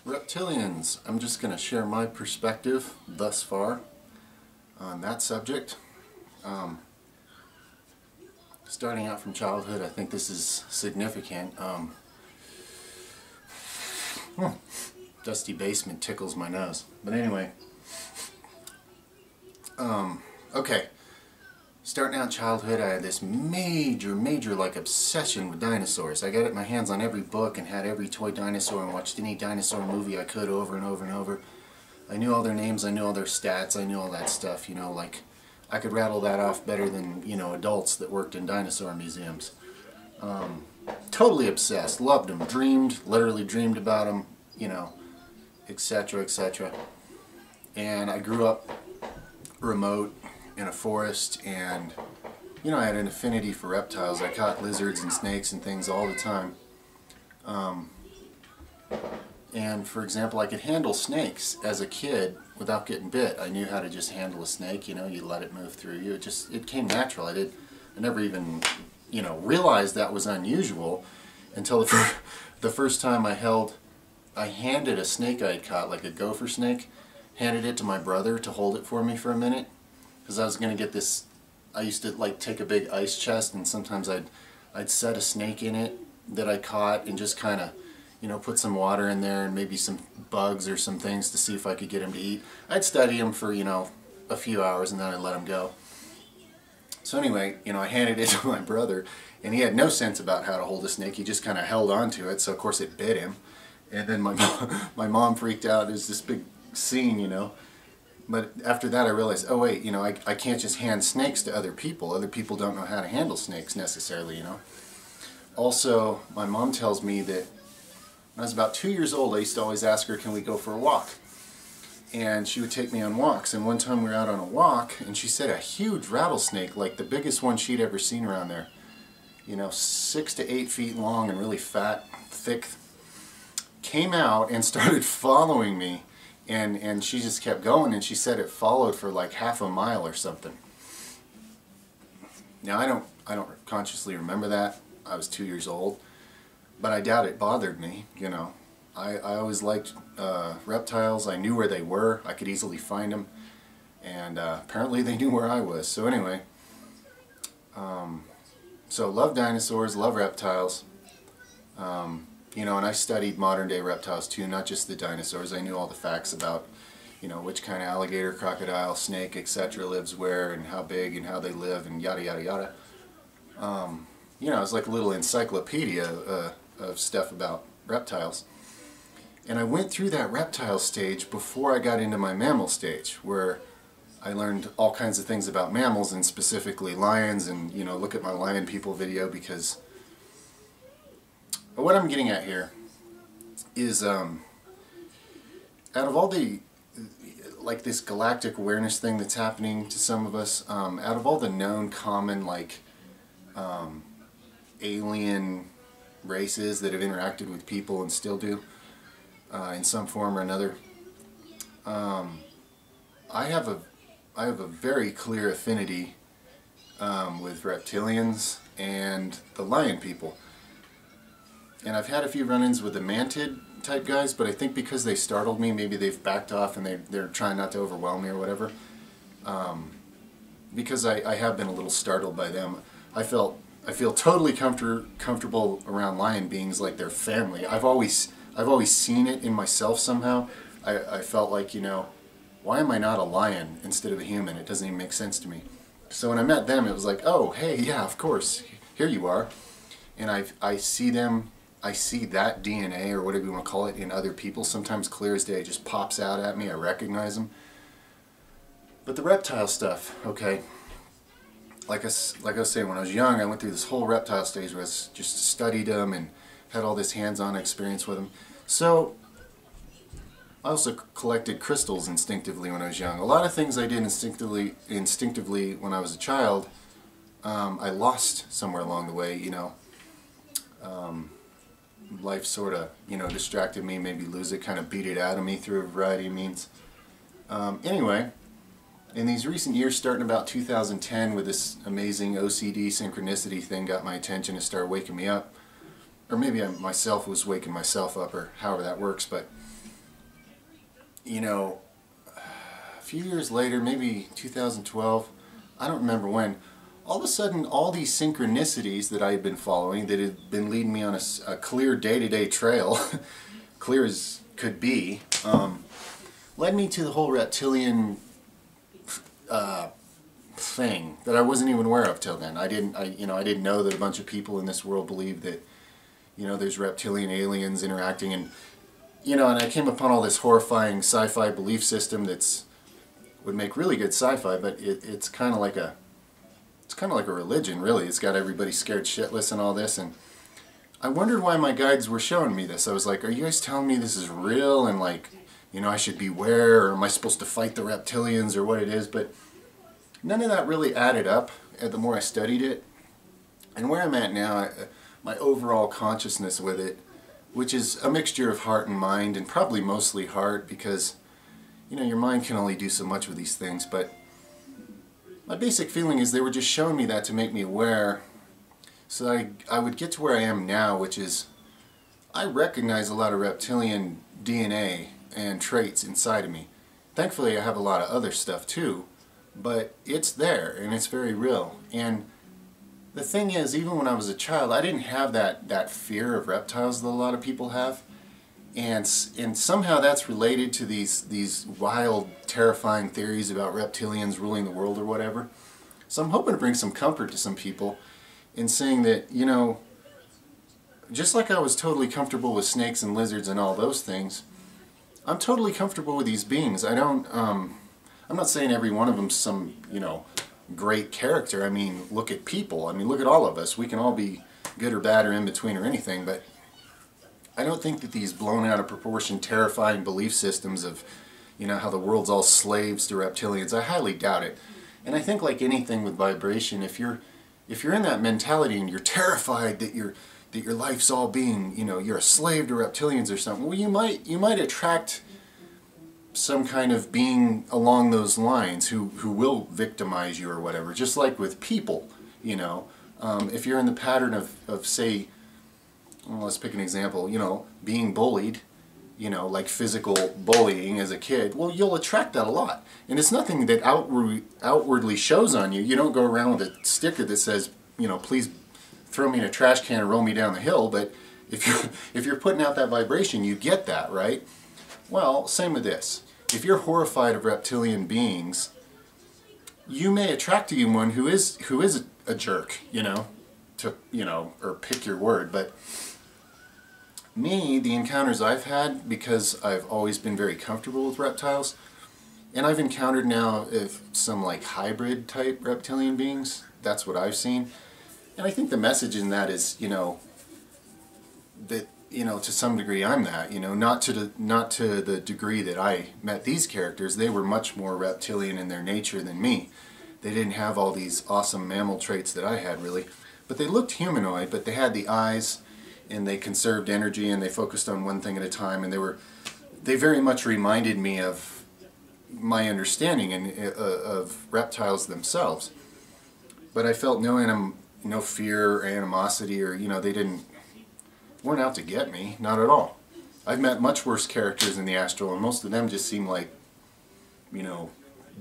Reptilians. I'm just going to share my perspective thus far on that subject. Starting out from childhood, I think this is significant. Dusty basement tickles my nose. But anyway, okay. Starting out childhood, I had this major like obsession with dinosaurs. I got my hands on every book and had every toy dinosaur and watched any dinosaur movie I could over and over and over. I knew all their names, I knew all their stats, I knew all that stuff, you know, like I could rattle that off better than, you know, adults that worked in dinosaur museums. Totally obsessed, loved them, literally dreamed about them, you know, etc., etc. And I grew up remote in a forest, and you know, I had an affinity for reptiles. I caught lizards and snakes and things all the time. And for example, I could handle snakes as a kid without getting bit. I knew how to just handle a snake, you know, you let it move through you. It came natural. I never even, you know, realized that was unusual until the first time I handed a snake I had caught, like a gopher snake, handed it to my brother to hold it for me for a minute. Because I was going to get this, I used to like take a big ice chest and sometimes I'd set a snake in it that I caught and just kind of, you know, put some water in there and maybe some bugs or some things to see if I could get him to eat. I'd study him for, you know, a few hours and then I'd let him go. So anyway, you know, I handed it to my brother and he had no sense about how to hold a snake. He just kind of held on to it, so of course it bit him. And then my mom freaked out. It was this big scene, you know. But after that I realized, oh wait, you know, I can't just hand snakes to other people. Other people don't know how to handle snakes necessarily, you know. Also, my mom tells me that when I was about 2 years old, I used to always ask her, can we go for a walk? And she would take me on walks. And one time we were out on a walk, and she said a huge rattlesnake, like the biggest one she'd ever seen around there, you know, 6 to 8 feet long and really fat, thick, came out and started following me. And she just kept going, and she said it followed for like half a mile or something. Now I don't consciously remember that. I was 2 years old, but I doubt it bothered me. You know, I always liked reptiles. I knew where they were. I could easily find them, and apparently they knew where I was. So anyway, so love dinosaurs, love reptiles. You know, and I studied modern day reptiles too, not just the dinosaurs. I knew all the facts about, you know, which kind of alligator, crocodile, snake, etc. lives where and how big and how they live and yada yada yada. You know, it's like a little encyclopedia of stuff about reptiles. And I went through that reptile stage before I got into my mammal stage, where I learned all kinds of things about mammals and specifically lions, and, you know, look at my lion people video because... But what I'm getting at here is, out of all the, like this galactic awareness thing that's happening to some of us, out of all the known common, like, alien races that have interacted with people and still do, in some form or another, I have a very clear affinity, with reptilians and the lion people. And I've had a few run-ins with the mantid type guys, but I think because they startled me, maybe they've backed off and they're trying not to overwhelm me or whatever. Because I have been a little startled by them. I feel totally comfortable around lion beings like they're family. I've always seen it in myself somehow. I felt like, you know, why am I not a lion instead of a human? It doesn't even make sense to me. So when I met them, it was like, oh, hey, yeah, of course, here you are. And I see them. I see that DNA, or whatever you want to call it, in other people. Sometimes clear as day, it just pops out at me. I recognize them. But the reptile stuff, okay, like I was saying, when I was young, I went through this whole reptile stage where I just studied them and had all this hands-on experience with them. So I also collected crystals instinctively when I was young. A lot of things I did instinctively when I was a child, I lost somewhere along the way, you know. Life sort of, you know, distracted me, made me lose it, kind of beat it out of me through a variety of means. Anyway, in these recent years, starting about 2010, with this amazing OCD synchronicity thing, got my attention and started waking me up. Or maybe I myself was waking myself up, or however that works, but you know, a few years later, maybe 2012, I don't remember when, all of a sudden all these synchronicities that I had been following, that had been leading me on a clear day-to-day trail, clear as could be, led me to the whole reptilian thing that I wasn't even aware of till then. I didn't know that a bunch of people in this world believe that, there's reptilian aliens interacting, and and I came upon all this horrifying sci-fi belief system would make really good sci-fi, but it's kind of like a religion, really. It's got everybody scared shitless and all this, and I wondered why my guides were showing me this. I was like, are you guys telling me this is real, and like, I should beware, or am I supposed to fight the reptilians, or what it is? But none of that really added up the more I studied it. And where I'm at now, my overall consciousness with it, which is a mixture of heart and mind, and probably mostly heart, because your mind can only do so much with these things, but my basic feeling is they were just showing me that to make me aware, so that I would get to where I am now, which is I recognize a lot of reptilian DNA and traits inside of me. Thankfully I have a lot of other stuff too, but it's there and it's very real. And the thing is, even when I was a child, I didn't have that fear of reptiles that a lot of people have. And somehow that's related to these wild, terrifying theories about reptilians ruling the world or whatever. So I'm hoping to bring some comfort to some people in saying that, just like I was totally comfortable with snakes and lizards and all those things, I'm totally comfortable with these beings. I'm not saying every one of them's some, great character. I mean, look at people. I mean, look at all of us. We can all be good or bad or in between or anything, but I don't think that these blown out of proportion, terrifying belief systems of, how the world's all slaves to reptilians, I highly doubt it. And I think, like anything with vibration, if you're in that mentality and you're terrified that your life's all being, you're a slave to reptilians or something, well, you might attract some kind of being along those lines who will victimize you or whatever. Just like with people, if you're in the pattern of say, well, let's pick an example, being bullied, like physical bullying as a kid, well, you'll attract that a lot. And it's nothing that outwardly shows on you. You don't go around with a sticker that says, please throw me in a trash can and roll me down the hill, but if you're putting out that vibration, you get that, right? Well, same with this. If you're horrified of reptilian beings, you may attract to you one who is a jerk, or pick your word, but me, the encounters I've had, because I've always been very comfortable with reptiles, and I've encountered now some like hybrid type reptilian beings. That's what I've seen. And I think the message in that is, that, to some degree I'm that, not to the degree that I met these characters. They were much more reptilian in their nature than me. They didn't have all these awesome mammal traits that I had, really. But they looked humanoid, but they had the eyes, and they conserved energy, and they focused on one thing at a time, and they very much reminded me of my understanding of reptiles themselves. But I felt no fear or animosity, or they weren't out to get me, not at all. I've met much worse characters in the astral, and most of them just seem like,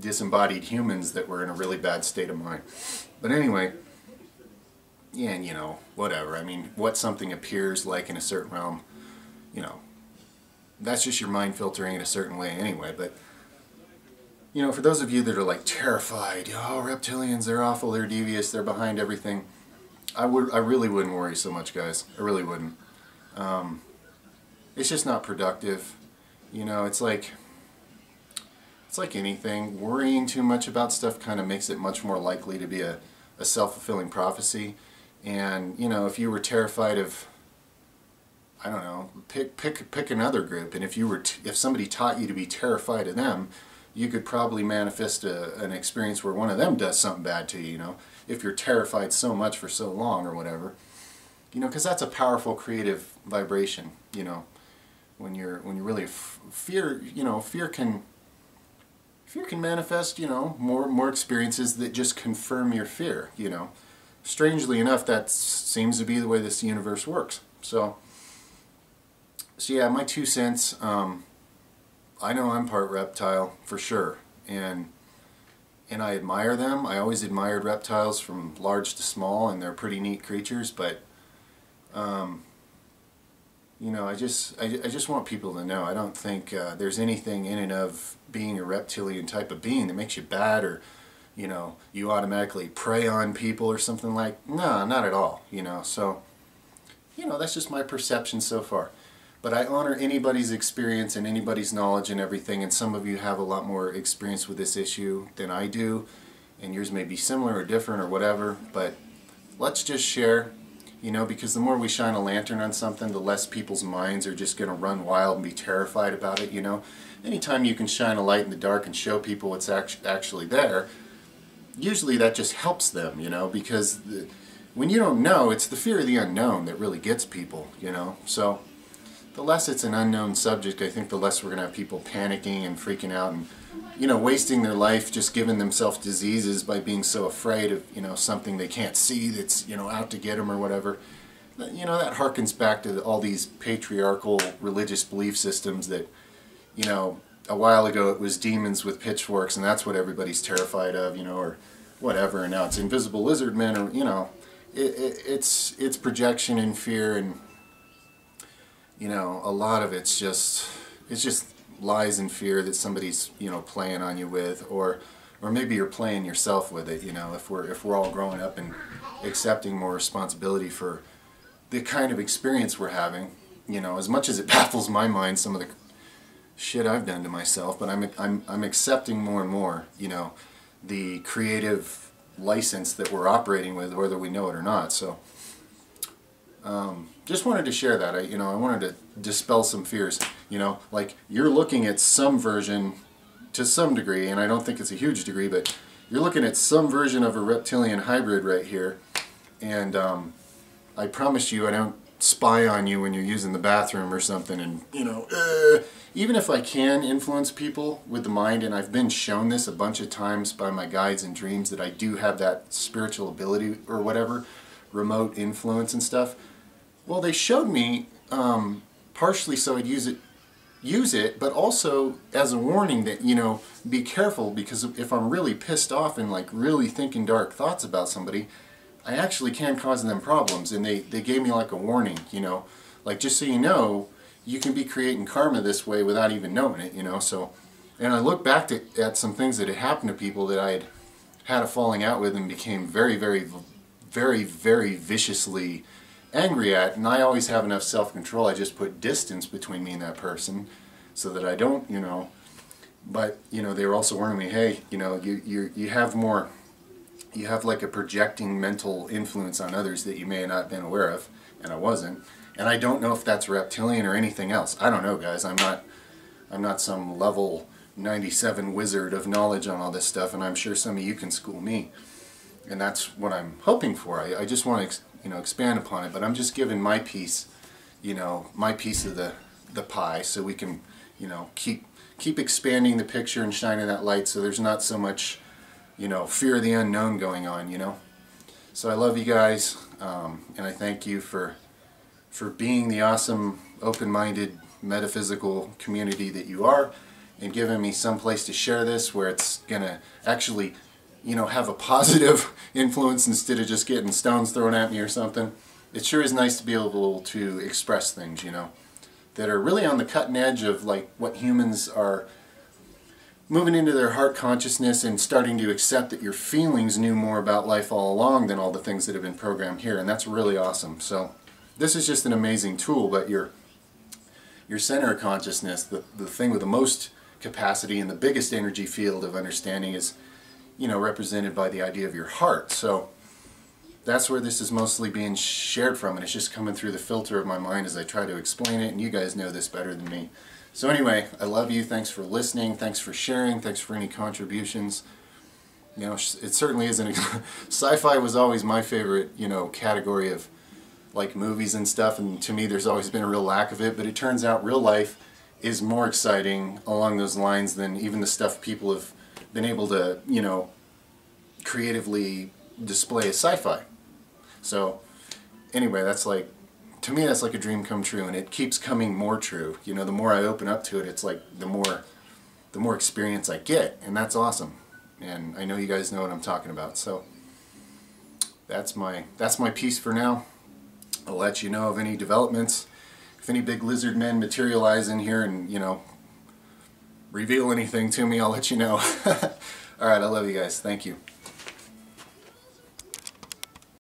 disembodied humans that were in a really bad state of mind. But anyway, yeah, and whatever. I mean, what something appears like in a certain realm, that's just your mind filtering in a certain way anyway. But, for those of you that are like terrified, oh, reptilians, they're awful, they're devious, they're behind everything, I really wouldn't worry so much, guys. I really wouldn't. It's just not productive. It's like anything. Worrying too much about stuff kind of makes it much more likely to be a self-fulfilling prophecy. And, if you were terrified of, I don't know, pick another group, and if somebody taught you to be terrified of them, you could probably manifest an experience where one of them does something bad to you, if you're terrified so much for so long or whatever. Because that's a powerful creative vibration, when you're really fear can manifest, more experiences that just confirm your fear, Strangely enough, that seems to be the way this universe works. So yeah, my 2 cents, I know I'm part reptile for sure, and I admire them. I always admired reptiles from large to small, and they're pretty neat creatures. But you know, I just want people to know I don't think there's anything in and of being a reptilian type of being that makes you bad, or you know, you automatically prey on people or something like. No, not at all. You know, so you know, that's just my perception so far. But I honor anybody's experience and anybody's knowledge and everything, and some of you have a lot more experience with this issue than I do, and yours may be similar or different or whatever, but let's just share, you know, because the more we shine a lantern on something, the less people's minds are just going to run wild and be terrified about it, you know. Anytime you can shine a light in the dark and show people what's actually there, usually that just helps them, you know, because when you don't know, it's the fear of the unknown that really gets people, you know. So the less it's an unknown subject, I think the less we're going to have people panicking and freaking out and, you know, wasting their life just giving themselves diseases by being so afraid of, you know, something they can't see that's, you know, out to get them or whatever. You know, that harkens back to all these patriarchal religious belief systems that, you know, a while ago it was demons with pitchforks and that's what everybody's terrified of, you know, or whatever, and now it's invisible lizard men, or, you know, it's projection and fear, and you know, a lot of it's just lies and fear that somebody's, you know, playing on you with, or maybe you're playing yourself with it, you know, if we're all growing up and accepting more responsibility for the kind of experience we're having, you know, as much as it baffles my mind some of the shit I've done to myself, but I'm accepting more and more, you know, the creative license that we're operating with, whether we know it or not. So just wanted to share that. I wanted to dispel some fears. You know, like, you're looking at some version to some degree, and I don't think it's a huge degree, but you're looking at some version of a reptilian hybrid right here. And I promise you I don't spy on you when you're using the bathroom or something, and, you know, even if I can influence people with the mind, and I've been shown this a bunch of times by my guides and dreams that I do have that spiritual ability or whatever, remote influence and stuff. Well, they showed me partially so I'd use it, but also as a warning that, you know, be careful, because if I'm really pissed off and like really thinking dark thoughts about somebody, I actually can cause them problems. And they gave me like a warning, you know, like, just so you know, you can be creating karma this way without even knowing it, you know. So, and I look back at some things that had happened to people that I had a falling out with and became very, very, very, very viciously angry at, and I always have enough self-control. I just put distance between me and that person so that I don't, you know. But, you know, they were also warning me, hey, you know, you have more, you have like a projecting mental influence on others that you may have not been aware of, and I wasn't. And I don't know if that's reptilian or anything else. I don't know, guys. I'm not some level 97 wizard of knowledge on all this stuff, and I'm sure some of you can school me. And that's what I'm hoping for. I just want to, you know, expand upon it, but I'm just giving my piece, you know, my piece of the pie, so we can, you know, keep expanding the picture and shining that light, so there's not so much, you know, fear of the unknown going on, you know. So I love you guys, and I thank you for being the awesome, open-minded, metaphysical community that you are, and giving me some place to share this where it's gonna actually, you know, have a positive influence instead of just getting stones thrown at me or something. It sure is nice to be able to express things, you know, that are really on the cutting edge of like what humans are moving into their heart consciousness and starting to accept that your feelings knew more about life all along than all the things that have been programmed here, and that's really awesome. So this is just an amazing tool, but your center of consciousness, the thing with the most capacity and the biggest energy field of understanding, is, you know, represented by the idea of your heart. So that's where this is mostly being shared from, and it's just coming through the filter of my mind as I try to explain it, and you guys know this better than me. So anyway, I love you. Thanks for listening. Thanks for sharing. Thanks for any contributions. You know, it certainly isn't. Sci-fi was always my favorite, you know, category of like movies and stuff, and to me there's always been a real lack of it, but it turns out real life is more exciting along those lines than even the stuff people have been able to, you know, creatively display as sci-fi. So anyway, that's like, to me that's like a dream come true, and it keeps coming more true. You know, the more I open up to it, it's like the more the more experience I get, and that's awesome. And I know you guys know what I'm talking about. So that's my piece for now. I'll let you know of any developments. If any big lizard men materialize in here and, you know, reveal anything to me, I'll let you know. Alright, I love you guys. Thank you.